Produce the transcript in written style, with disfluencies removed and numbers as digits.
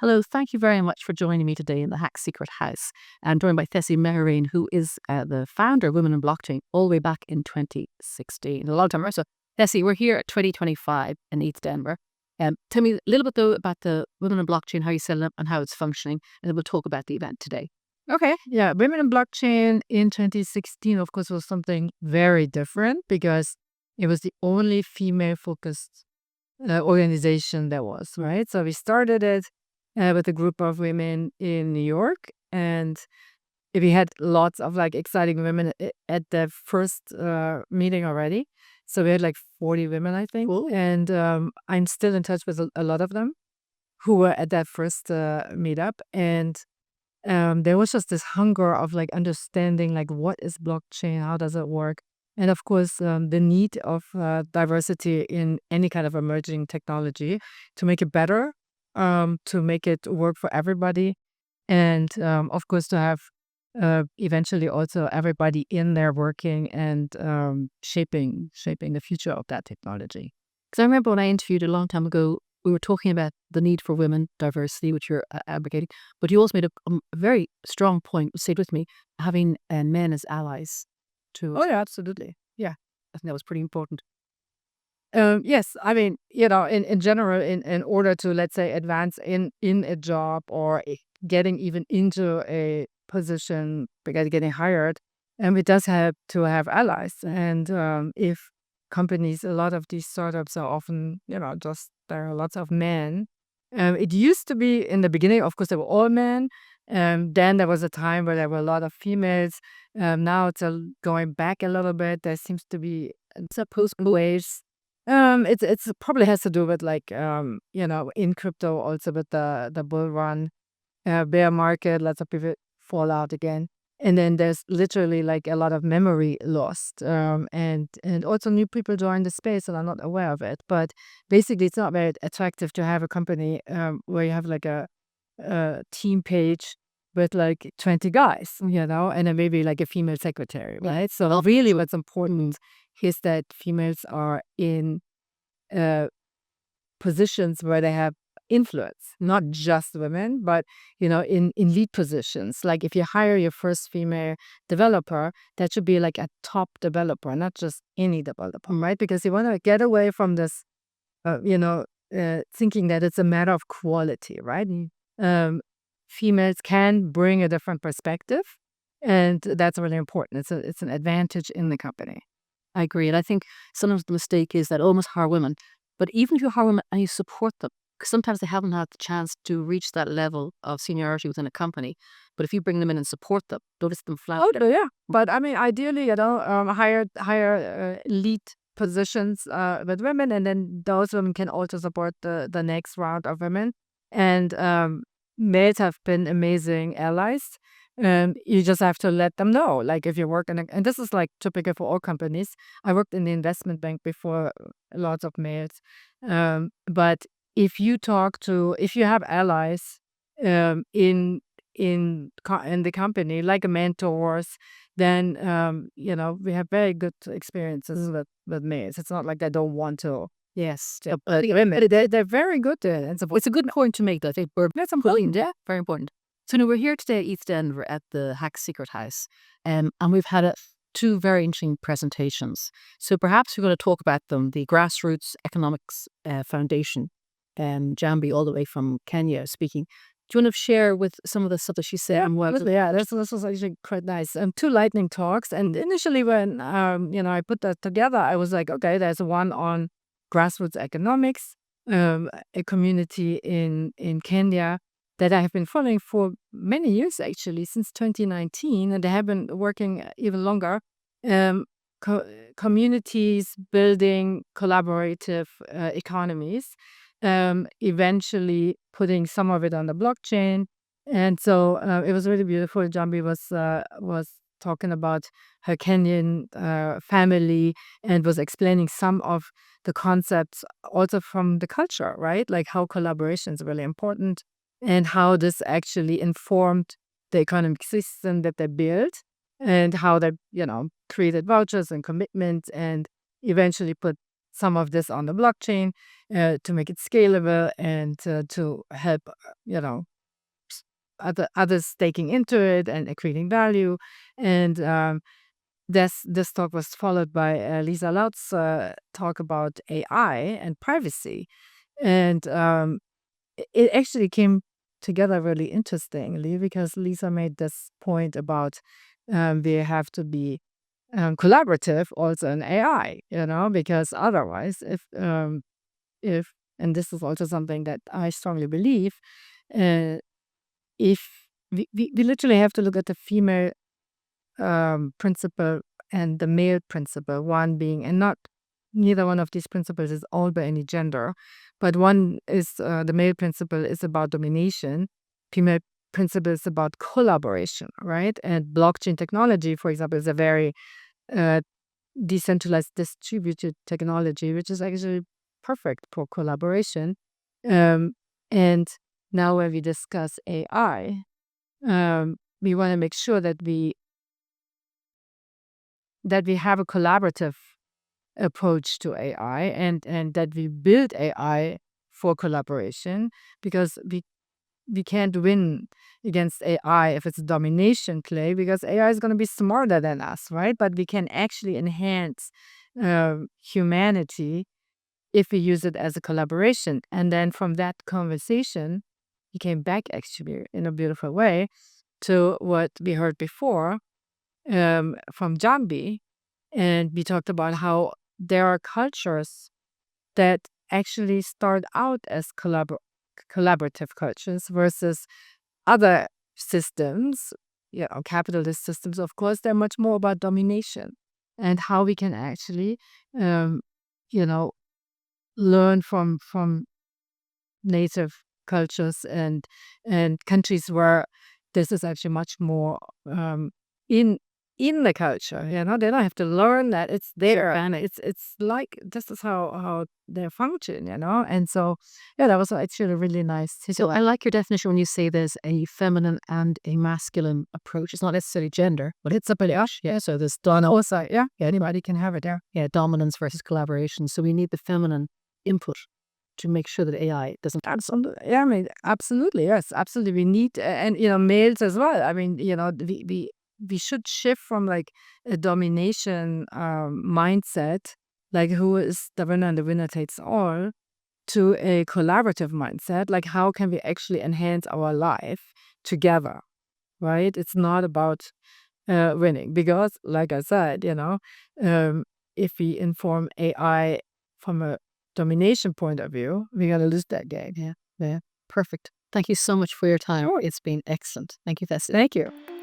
Hello, thank you very much for joining me today in the Hack Secret House. I'm joined by Thessy Mehrain, who is the founder of Women in Blockchain all the way back in 2016, a long time ago. So, Thessy, we're here at 2025 in East Denver. Tell me a little bit, though, about the Women in Blockchain, how you set it up and how it's functioning, and then we'll talk about the event today. Okay, yeah. Women in Blockchain in 2016, of course, was something very different because it was the only female-focused organization there was, right? So we started it with a group of women in New York, and we had lots of exciting women at the first meeting already. So we had 40 women, I think. Cool. And I'm still in touch with a lot of them who were at that first meetup. And there was just this hunger of understanding what is blockchain, how does it work, and of course the need of diversity in any kind of emerging technology to make it better, to make it work for everybody, and of course to have eventually also everybody in there working and shaping the future of that technology. Because I remember when I interviewed a long time ago, we were talking about the need for women diversity, which you're advocating, but you also made a very strong point, stayed with me, having men as allies too. Oh yeah, absolutely. Yeah. I think that was pretty important. Yes, I mean, in general, in order to, let's say, advance in a job or getting even into a position, because getting hired, it does help to have allies. And if companies, a lot of these startups are often, just there are lots of men. It used to be in the beginning, of course, they were all men. Then there was a time where there were a lot of females. Now it's going back a little bit. There seems to be post waves. It's probably has to do with in crypto also with the bull run, bear market, lots of people fall out again. And then there's literally a lot of memory lost, and also new people join the space and are not aware of it. But basically, it's not very attractive to have a company where you have a team page with 20 guys, and then maybe a female secretary, right? So really, what's important is that females are in positions where they have influence, not just women, but in lead positions. Like if you hire your first female developer, that should be a top developer, not just any developer, right? Because you want to get away from this thinking that it's a matter of quality, right? Females can bring a different perspective, and that's really important. It's an advantage in the company. I agree. And I think sometimes the mistake is that almost hire women. But even if you hire women and you support them, because sometimes they haven't had the chance to reach that level of seniority within a company. But if you bring them in and support them, don't let them flounder. Oh, yeah. But I mean, ideally, hire lead positions with women, and then those women can also support the next round of women. And males have been amazing allies. You just have to let them know. If you work and this is typical for all companies. I worked in the investment bank before, lots of males. But if you have allies in the company, like mentors, then we have very good experiences with males. It's not like they don't want to. Yes. They're very good at it. It's a good point to make, though. I think that's important. Yeah, very important. So now we're here today at East Denver at the Hack Secret House, and we've had two very interesting presentations. So perhaps we're going to talk about them. The Grassroots Economics Foundation, Jambi, all the way from Kenya, speaking. Do you want to share with some of the stuff that she said? Yeah, this was actually quite nice. Two lightning talks. And initially when I put that together, I was like, okay, there's one on grassroots economics, a community in Kenya that I have been following for many years, actually, since 2019, and they have been working even longer. Communities building collaborative economies, eventually putting some of it on the blockchain. And so it was really beautiful. Jambi was talking about her Kenyan family and was explaining some of the concepts also from the culture, right? Like how collaboration is really important, and how this actually informed the economic system that they built, and how they, created vouchers and commitments and eventually put some of this on the blockchain to make it scalable and to help, others taking into it and creating value. And this talk was followed by Lisa Laut's talk about AI and privacy. And it actually came together really interestingly because Lisa made this point about we have to be collaborative also in AI, because otherwise, if and this is also something that I strongly believe, uh, if we literally have to look at the female principle and the male principle, one being, and not neither one of these principles is all by any gender, but one is the male principle is about domination, female principle is about collaboration, right? And blockchain technology, for example, is a very uh, decentralized distributed technology, which is actually perfect for collaboration. Um, and now when we discuss AI, we want to make sure that we have a collaborative approach to AI and that we build AI for collaboration because we can't win against AI if it's a domination play because AI is going to be smarter than us, right? But we can actually enhance humanity if we use it as a collaboration. And then from that conversation, he came back actually in a beautiful way to what we heard before from Jambi. And we talked about how there are cultures that actually start out as collaborative cultures versus other systems, capitalist systems, of course, they're much more about domination and how we can actually, um, you know, learn from native cultures and countries where this is actually much more in in the culture. They don't have to learn that it's there, and it's like this is how they function. And so that was actually a really nice. So I like your definition when you say there's a feminine and a masculine approach. It's not necessarily gender, but it's a bit, yeah. So there's Also, yeah, anybody can have it there. yeah, dominance versus collaboration. So we need the feminine input to make sure that AI doesn't. Absolutely. Yeah, I mean, absolutely. Yes, absolutely. We need, and, males as well. I mean, we should shift from like a domination mindset, like who is the winner and the winner takes all, to a collaborative mindset. Like, how can we actually enhance our life together, right? It's not about winning because, like I said, if we inform AI from a domination point of view, we're going to lose that game. Yeah, yeah, perfect. Thank you so much for your time. Sure. It's been excellent. Thank you, Thessy. Thank you.